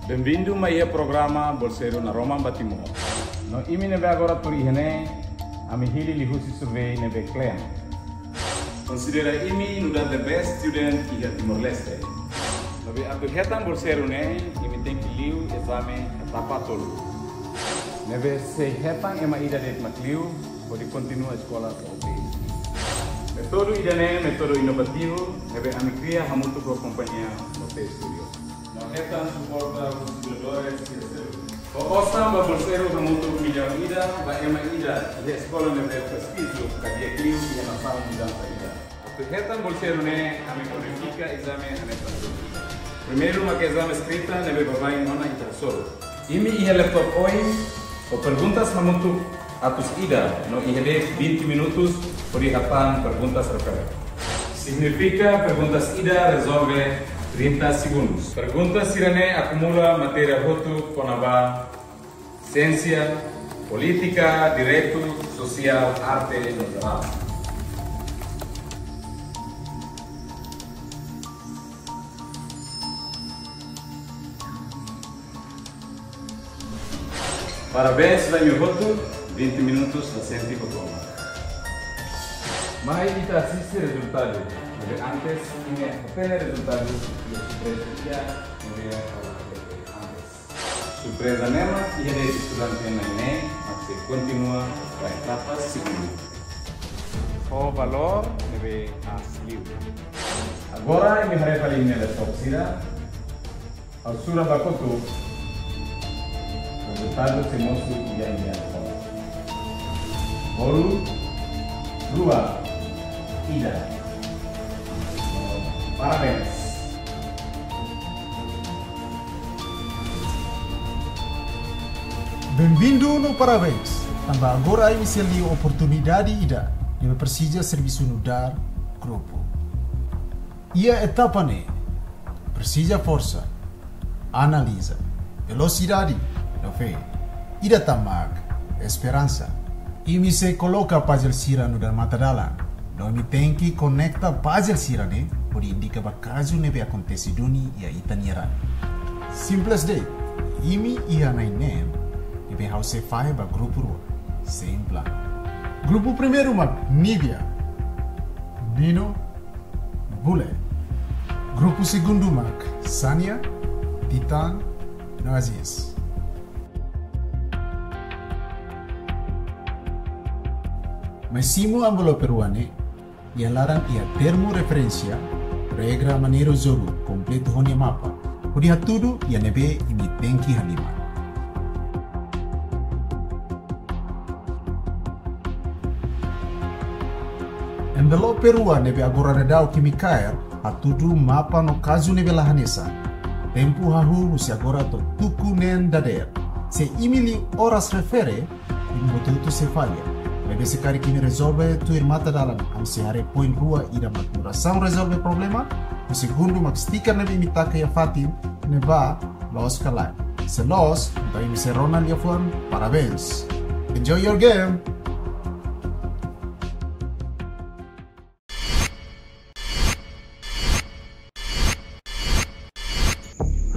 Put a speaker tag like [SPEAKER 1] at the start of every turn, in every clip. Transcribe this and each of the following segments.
[SPEAKER 1] Bem-vindo a este programa Bolseiro na Roma Batimo. No imi nebe agora por ihene, ami hili lihusi survey nebe claim. Considera imi nuda the best student iha Timor-Leste. Nabe atu hetan Bolseiro ne, imi tem que liu exame etapa tolu. Nebe se hetan ema ida det makliu, pode continua a escola OP. Metodo ida ne, metodo inovativo, nebe ami cria hamutu ko companhia no studio. Hetan suporta os distribuidores e o Osam va Bolseiro muito milhão ida, vai ema ida, a escola neve pesquiso, cadia clio e a nossa mudança ida. O Hetan Bolseiro ne, a me qualifica exame a me primeiro uma exame escrita neve vai nona intersolo. Imi ia laptop hoje, o perguntas muito atus ida, no ia de 20 minutos por hapan perguntas referentes. Significa perguntas ida resolve 30 segundos. Perguntas sirene acumula matéria roto com a ciência, política, direito, social, arte e no geral. Parabéns, vai meu roto, 20 minutos da sempre com mas kita assiste resultado. Antes ini apenas resultado de surpresa antes. Surpresa mesmo e ele estudante né, mas continua a etapa seguinte. O valor deve asli. Agora me haré para linha da toxina. Ao sura bakoto. Resultado se mostra dia em dia. Oru, rua, ida. Parabéns.
[SPEAKER 2] Bem-vindo no Parabéns. Também agora iniciali oportunidade ida de Persija Serviço Nudar Grupo. Ia etapa ne Persija Força, analisa, velocidade, no fé, ida tamak, esperança. Imi se coloca puzzle sira nudar matadalan. Nós tem que conectar puzzle sira ne por indica bakazu nebe acontece duni ia itaniran. Simples de, imi ia nainem, nebe house fai ba grupo rua, simpla. Grupo primeiro mag Nivea, Nino, Bule. Grupo segundo mag Sania, Titan, Nazis. Mas simu ambolo peruane, ia larang ia termo referência, regra maneiro zoro, completo honia mapa. Podia tudo ia nebe imi tenki halima. Envelope perua nebe agora redau kimikaer, atudu mapa no caso nebe lahanesa. Tempo hahu se agora to tuku nen dader. Se imili horas refere, imbotutu se falha. Nebe sekali kini resolve tu mata dalam am se hare poin rua ida maturação resolve problema. O segundo mak sticker nebe imitaka ya Fatim neba los kalai. Se los, vai mi se Ronald ya fuan, parabéns. Enjoy your game.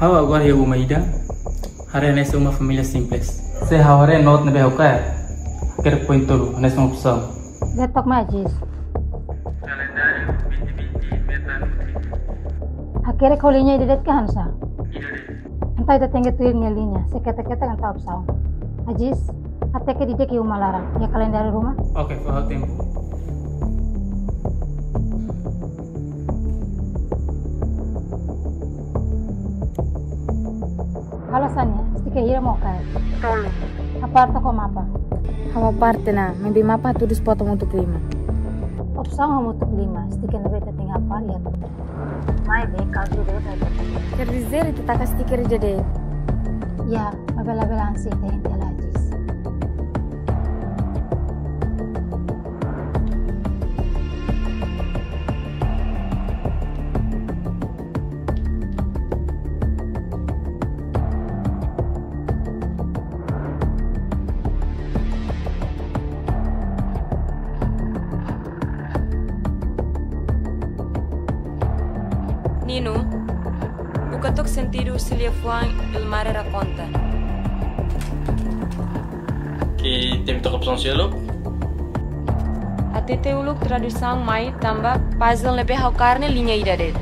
[SPEAKER 3] How agora eu uma ida? Hare nessa uma família simples. Se hare not nebe hokai. Quero point tolo, nessa uma opção.
[SPEAKER 4] Letok majis.
[SPEAKER 3] Calendário 2020 meta
[SPEAKER 4] Akhirnya kau linya idet kan sa?
[SPEAKER 3] Ida.
[SPEAKER 4] Entah itu tinggal tuir linya. Sekata-kata kan tahu opção. Ajis, até que dia que uma larang. Ya kalender rumah.
[SPEAKER 3] Oke, faham tempo.
[SPEAKER 4] Halo Sanya, stiker hira mau kai.
[SPEAKER 5] Tolo.
[SPEAKER 4] Aparta ko mapa.
[SPEAKER 5] Hawa parte na, may mapa tu spot mo tu klima.
[SPEAKER 4] Opção kamu untuk 5, stiker nebe tinggal apa ya? Mai be kaldu be tadi.
[SPEAKER 5] Quer dizer, itu tak stiker jadi.
[SPEAKER 4] Ya, mabela-bela ansi teh Ajis.
[SPEAKER 5] Nino,
[SPEAKER 6] nunca tô sentido se lhe foi il mare racconta.
[SPEAKER 7] Que tem muita opção cielo?
[SPEAKER 6] Até te uluk tradução mai tambah puzzle lebih hau carne linha ida dele.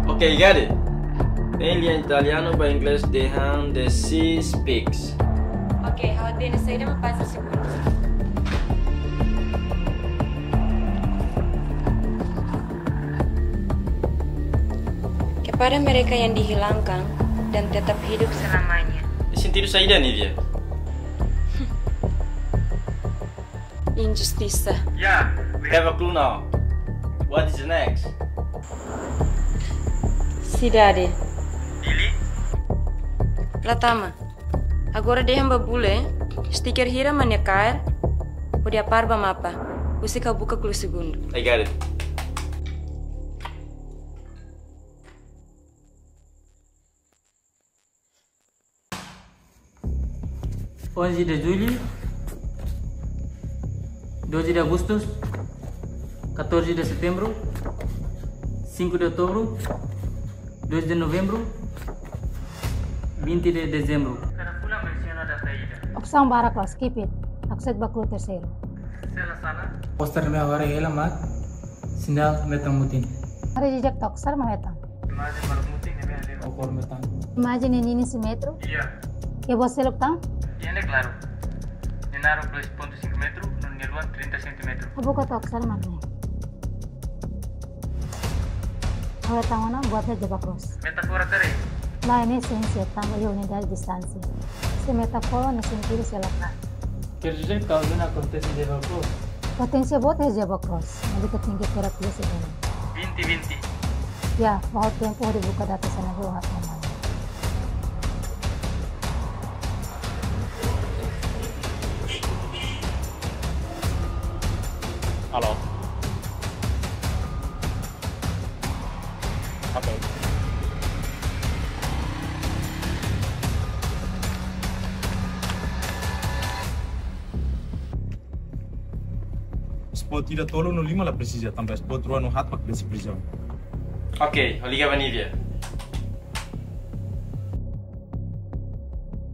[SPEAKER 7] Ok, got it. Em italiano para inglês dejan de sea speaks.
[SPEAKER 6] Ok, hau dele saída uma puzzle segundo. Kepada mereka yang dihilangkan dan tetap hidup selamanya.
[SPEAKER 7] Di sentido saída, Nivia?
[SPEAKER 6] Injustiça.
[SPEAKER 7] Yeah, we have a clue now. What is next?
[SPEAKER 6] Cidade.
[SPEAKER 7] Billy?
[SPEAKER 6] Pertama, agora dia hamba bule, stiker hira manekar, podia parba mapa. Você kau buka clue segundo.
[SPEAKER 7] I got it.
[SPEAKER 3] Onze de julho, 12 de agosto, 14 de setembro, 5 de outubro, 2 de novembro, 20 de dezembro. Cada pula menciona a saída.
[SPEAKER 4] Opção bara kelas, keep it. Aku set baklu terceiro.
[SPEAKER 3] Poster me agora ela mat, sinal metang mutin.
[SPEAKER 4] Hari jejak toksar mahetang.
[SPEAKER 3] Imagem para mutin me ale okor metang.
[SPEAKER 4] Imagine ini si metro.
[SPEAKER 3] Iya,
[SPEAKER 4] Ya você luk tang?
[SPEAKER 3] tiene claro. Nenaro 2.5 metro, non neluan 30 cm.
[SPEAKER 4] Abu ka toksar makne. Hawe tangona buatnya jebak cross.
[SPEAKER 3] Metafora tare.
[SPEAKER 4] Lah ini sensi tang yo ni dari distansi. Se metafora ni sentido se la.
[SPEAKER 3] Quer dizer que alguém acontece de valor.
[SPEAKER 4] Potensi buat ya jebak cross. Nanti ketinggi perak plus ini.
[SPEAKER 3] 20-20.
[SPEAKER 4] Ya, mau tempo dibuka data sana dulu nggak sama.
[SPEAKER 1] Halo. Oke. Spot tidak tolo no 5 la precisa, também spot rua no hat pak desse prisão.
[SPEAKER 7] Ok, liga para Nivia.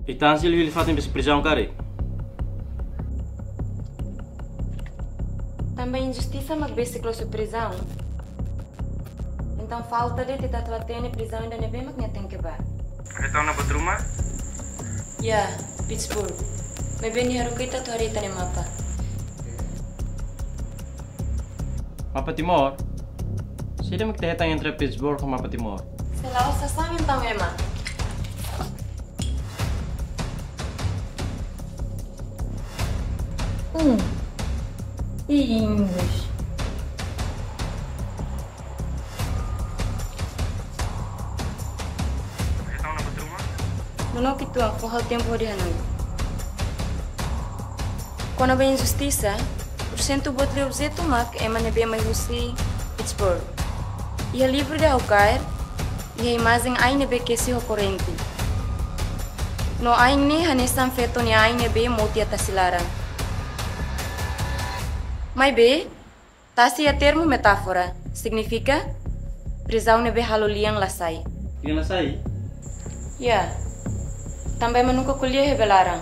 [SPEAKER 7] Então, se ele faz em prisão, cara.
[SPEAKER 6] Também injustiça magbesi close prisão. Então falta de te tatuatene prisão ainda nebe magnya tem que bar.
[SPEAKER 3] Kita na rumah.
[SPEAKER 6] Ya, Pittsburgh. Mebe ni haru kita tu hari tane mapa.
[SPEAKER 7] Mapa Timor? Sila magtahetang entre Pittsburgh o Mapa Timor?
[SPEAKER 6] Selalu sasam então ema. English.
[SPEAKER 3] Kita na rumah.
[SPEAKER 6] Não que tu com o tempo de Hanoi. Quando há injustiça, o centro buat lhe objeto mak ema nebe mai husi Pittsburgh. Ia livre de haukair, ia imagem ai nebe kesi ho corrente. No ai ni hanesan feto ni ai nebe moti atasilarang. Mas B, tasi é termo metáfora. Significa prisão nebe haloliang lasai.
[SPEAKER 7] Tinggal saya.
[SPEAKER 6] Ya, também nunca kuliah revelaram.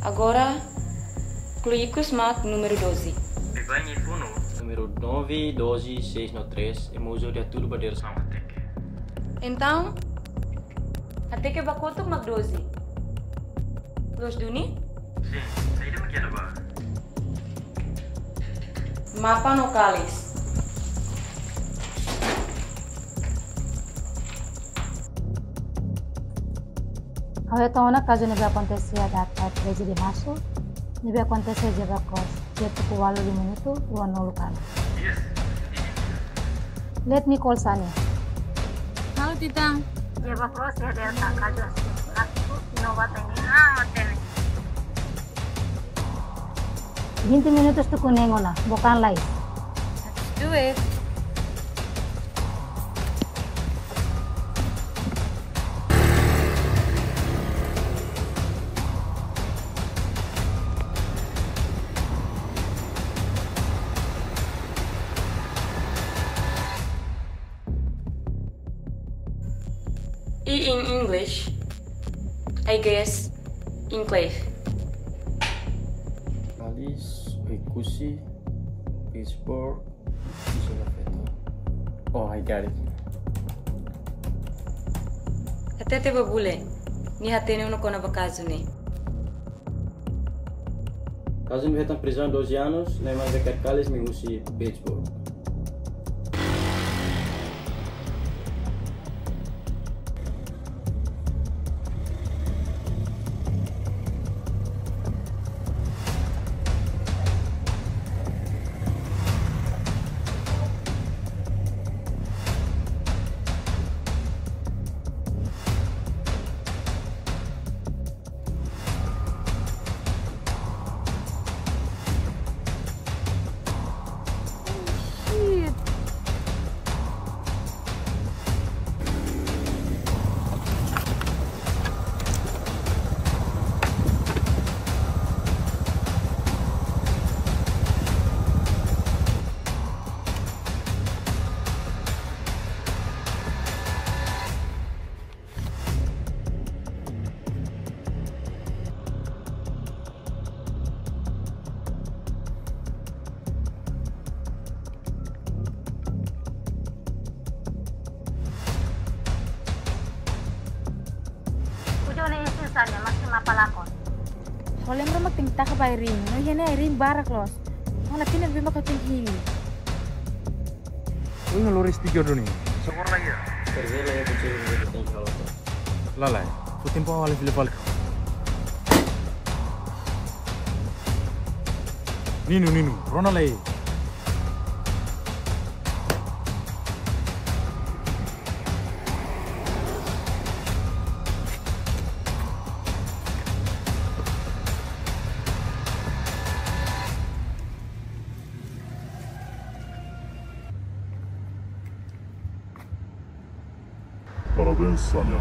[SPEAKER 6] Agora, cluicus mak número 12.
[SPEAKER 3] Bebanyi puno.
[SPEAKER 7] Número 9, 12, 693. E museu de tudo para direção.
[SPEAKER 6] Então, até que bakotok mag 12. Los Duni?
[SPEAKER 3] Sim, saída maquiada ba.
[SPEAKER 6] Mapa locales.
[SPEAKER 4] Hawe tangona caso nebe acontecer a data 13 de março, nebe acontecer jebak cross. Dia tuku walu 5 minuto, ruang no lokal.
[SPEAKER 3] Yes.
[SPEAKER 4] Let me call Sani.
[SPEAKER 5] Halo Tita.
[SPEAKER 4] Jebak cross ya delta caso. Aku inovata ini. Matene. 20 minutos tu kunengona, bukan live.
[SPEAKER 5] Do it.
[SPEAKER 6] In English, I guess, enclave.
[SPEAKER 7] Alice, Ikusi, Pittsburgh, oh, I got it.
[SPEAKER 6] Hatete babule, ni hatene uno kona bakazune.
[SPEAKER 7] Caso me retam prisão 12 anos, nem mais é que Carles me usi Pittsburgh.
[SPEAKER 4] Masih mapalakon.
[SPEAKER 5] Oleh mereka tingta ke Bairin, no yene Irin barak los. Malah pindah lebih makan tinggi.
[SPEAKER 8] Uy ngeluris tiga dulu nih. Sokor lagi ya.
[SPEAKER 7] Terjadi yang kecil itu tinggal apa?
[SPEAKER 8] Lalai. Putin po awal Filipal. Ninu, Ronalay.
[SPEAKER 9] Parabéns, Sanya.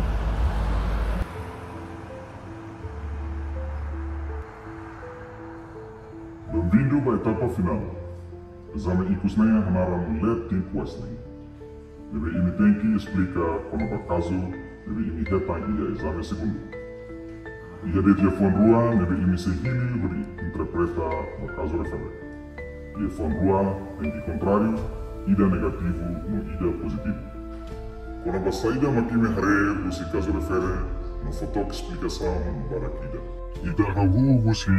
[SPEAKER 9] Bem-vindo à etapa final. Exame ikusnaya hanaram leti puesni. Deve imitem que explica como o caso deve imitar ia exame segundo. Ia de telefone rua deve imitar hili beri interpreta o caso referente. Telefone rua tem que contrário, ida negativo no ida positivo. Quando a saída makime hare usi caso refere no foto explicação barakida. Ida hawu usi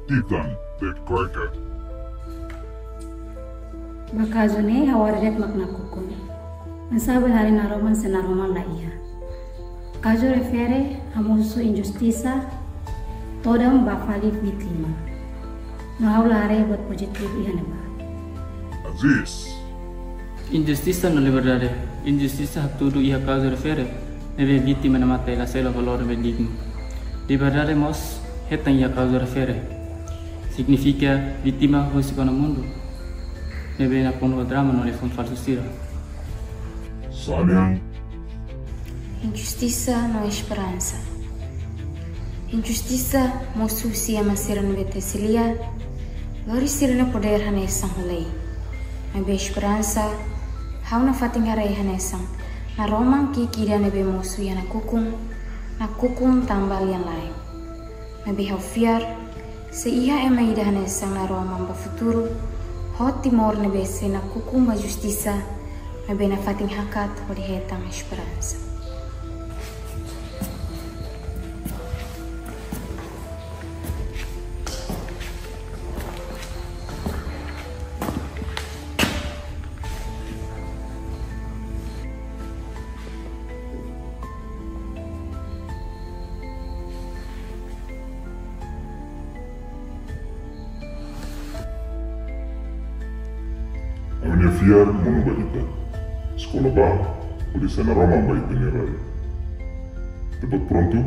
[SPEAKER 9] titan de koika.
[SPEAKER 4] Bakazune hawaret makna kukun. Mensabe hari naroman senaroman laia. Caso refere a musu injustiça todam bafali vítima. No aula hare buat positif ihaneba.
[SPEAKER 9] Aziz.
[SPEAKER 3] Injustiça no liberdade. Injustiça hak tudo ia caso refere. Neve vítima na mata la selo valor bendigno. Liberdade mos hetan ia caso refere. Significa vítima hoje no mundo. Neve na pono drama no lefon falso sira.
[SPEAKER 9] Sanya.
[SPEAKER 6] Injustiça não é esperança. Injustiça mosu sia masira no betesilia. Lori sira no poder hanesang hulei. Nebe esperança hauna fatingare hanesang. Na romang kikira nebe mosu ya na kukung tambal yang lain. Nebe haufiar se iha emaida hanesang na romang ba futuro. Hot timor nebe se na kukung ba justiça. Nebe na fating hakat hodi hetang esperança.
[SPEAKER 9] Fiar mono baita. Sekolah bah, polisi na Roma baik penyerai. Tepat pronto,